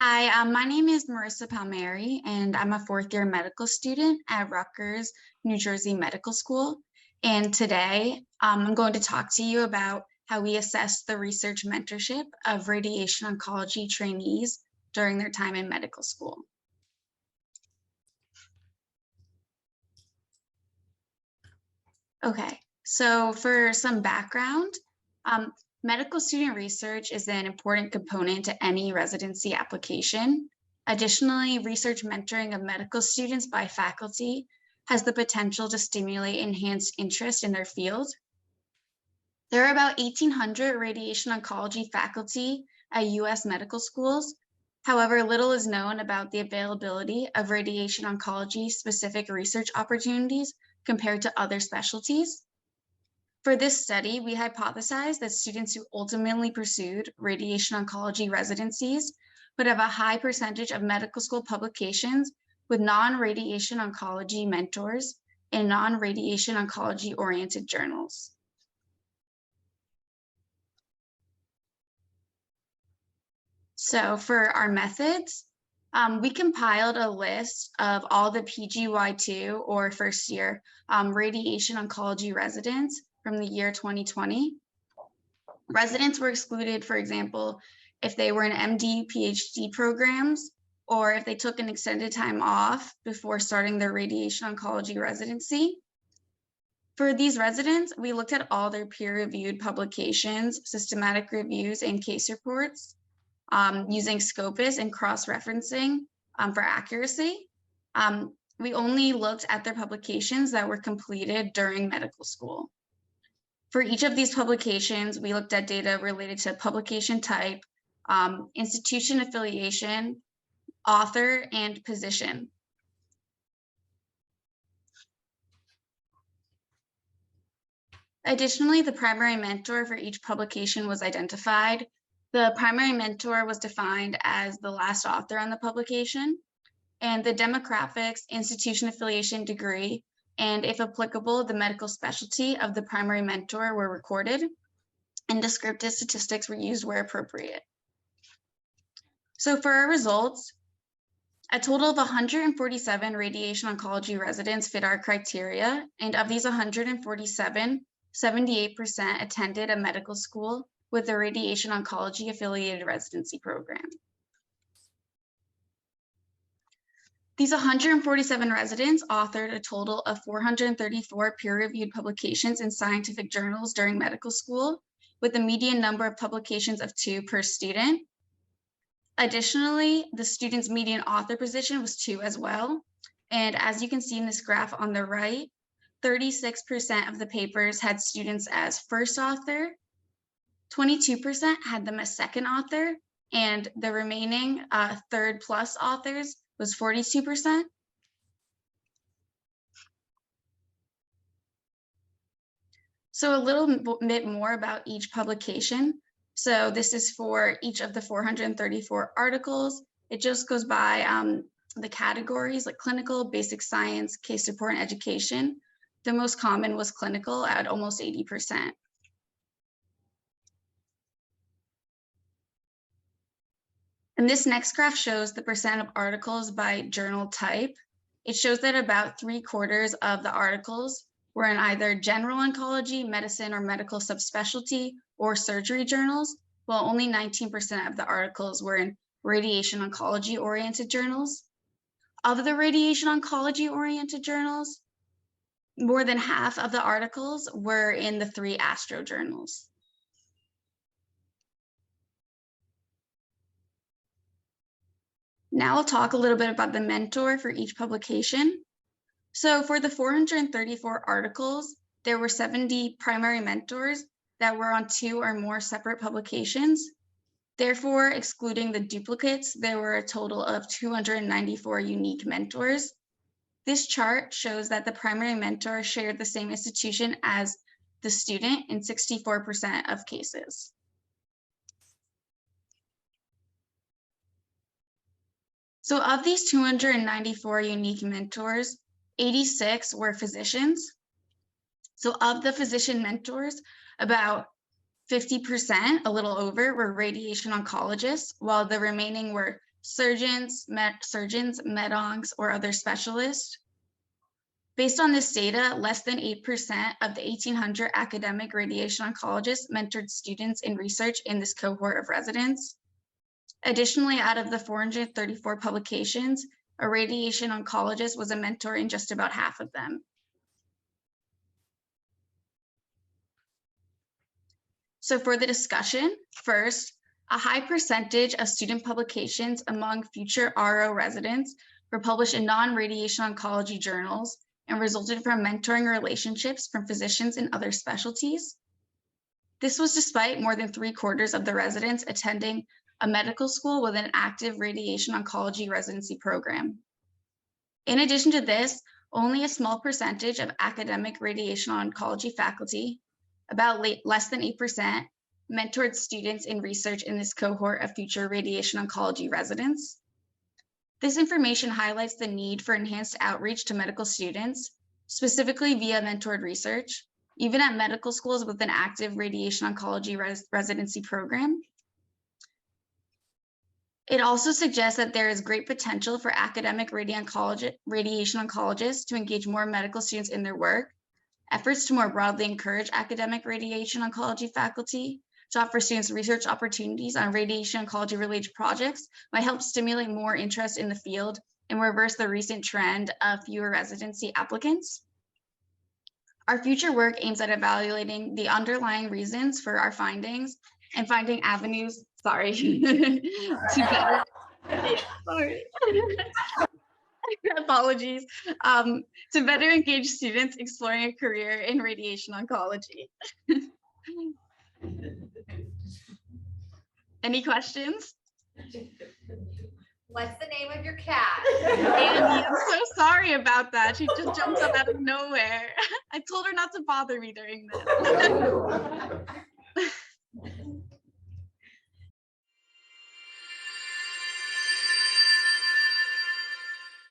Hi, my name is Marisa Palmeri, and I'm a fourth-year medical student at Rutgers, New Jersey Medical School. And today, I'm going to talk to you about how we assess the research mentorship of radiation oncology trainees during their time in medical school. Okay, so for some background, medical student research is an important component to any residency application. Additionally, research mentoring of medical students by faculty has the potential to stimulate enhanced interest in their field. There are about 1,800 radiation oncology faculty at US medical schools. However, little is known about the availability of radiation oncology specific research opportunities compared to other specialties. For this study, we hypothesized that students who ultimately pursued radiation oncology residencies would have a high percentage of medical school publications with non-radiation oncology mentors and non-radiation oncology oriented journals. So for our methods, we compiled a list of all the PGY2 or first year radiation oncology residents from the year 2020. Residents were excluded, for example, if they were in MD, PhD programs, or if they took an extended time off before starting their radiation oncology residency. For these residents, we looked at all their peer-reviewed publications, systematic reviews, and case reports using Scopus and cross-referencing for accuracy. We only looked at their publications that were completed during medical school. For each of these publications, we looked at data related to publication type, institution affiliation, author, and position. Additionally, the primary mentor for each publication was identified. The primary mentor was defined as the last author on the publication, and the demographics, institution affiliation, degree, and if applicable, the medical specialty of the primary mentor were recorded, and descriptive statistics were used where appropriate. So for our results, a total of 147 radiation oncology residents fit our criteria, and of these 147, 78% attended a medical school with a radiation oncology affiliated residency program. These 147 residents authored a total of 434 peer-reviewed publications in scientific journals during medical school, with a median number of publications of 2 per student. Additionally, the student's median author position was 2 as well. And as you can see in this graph on the right, 36% of the papers had students as first author, 22% had them as second author, and the remaining third plus authors was 42%. So a little bit more about each publication. So this is for each of the 434 articles. It just goes by the categories like clinical, basic science, case report, and education. The most common was clinical at almost 80%. And this next graph shows the percent of articles by journal type. It shows that about 3/4 of the articles were in either general oncology, medicine, or medical subspecialty, or surgery journals, while only 19% of the articles were in radiation oncology-oriented journals. Of the radiation oncology-oriented journals, more than half of the articles were in the 3 astro journals. Now I'll talk a little bit about the mentor for each publication. So for the 434 articles, there were 70 primary mentors that were on 2 or more separate publications. Therefore, excluding the duplicates, there were a total of 294 unique mentors. This chart shows that the primary mentor shared the same institution as the student in 64% of cases. So of these 294 unique mentors, 86 were physicians. So of the physician mentors, about 50%, a little over, were radiation oncologists, while the remaining were surgeons, med-oncs, or other specialists. Based on this data, less than 8% of the 1,800 academic radiation oncologists mentored students in research in this cohort of residents. Additionally, out of the 434 publications, a radiation oncologist was a mentor in just about half of them. So for the discussion, first, a high percentage of student publications among future RO residents were published in non-radiation oncology journals and resulted from mentoring relationships from physicians in other specialties. This was despite more than 3/4 of the residents attending a medical school with an active radiation oncology residency program. In addition to this, only a small percentage of academic radiation oncology faculty, about less than 8%, mentored students in research in this cohort of future radiation oncology residents. This information highlights the need for enhanced outreach to medical students, specifically via mentored research, even at medical schools with an active radiation oncology residency program. It also suggests that there is great potential for academic radiation oncologists to engage more medical students in their work. Efforts to more broadly encourage academic radiation oncology faculty to offer students research opportunities on radiation oncology related projects might help stimulate more interest in the field and reverse the recent trend of fewer residency applicants. Our future work aims at evaluating the underlying reasons for our findings and finding avenues, to better, apologies, to better engage students exploring a career in radiation oncology. Any questions? What's the name of your cat? Andy, I'm so sorry about that. She just jumps up out of nowhere. I told her not to bother me during this.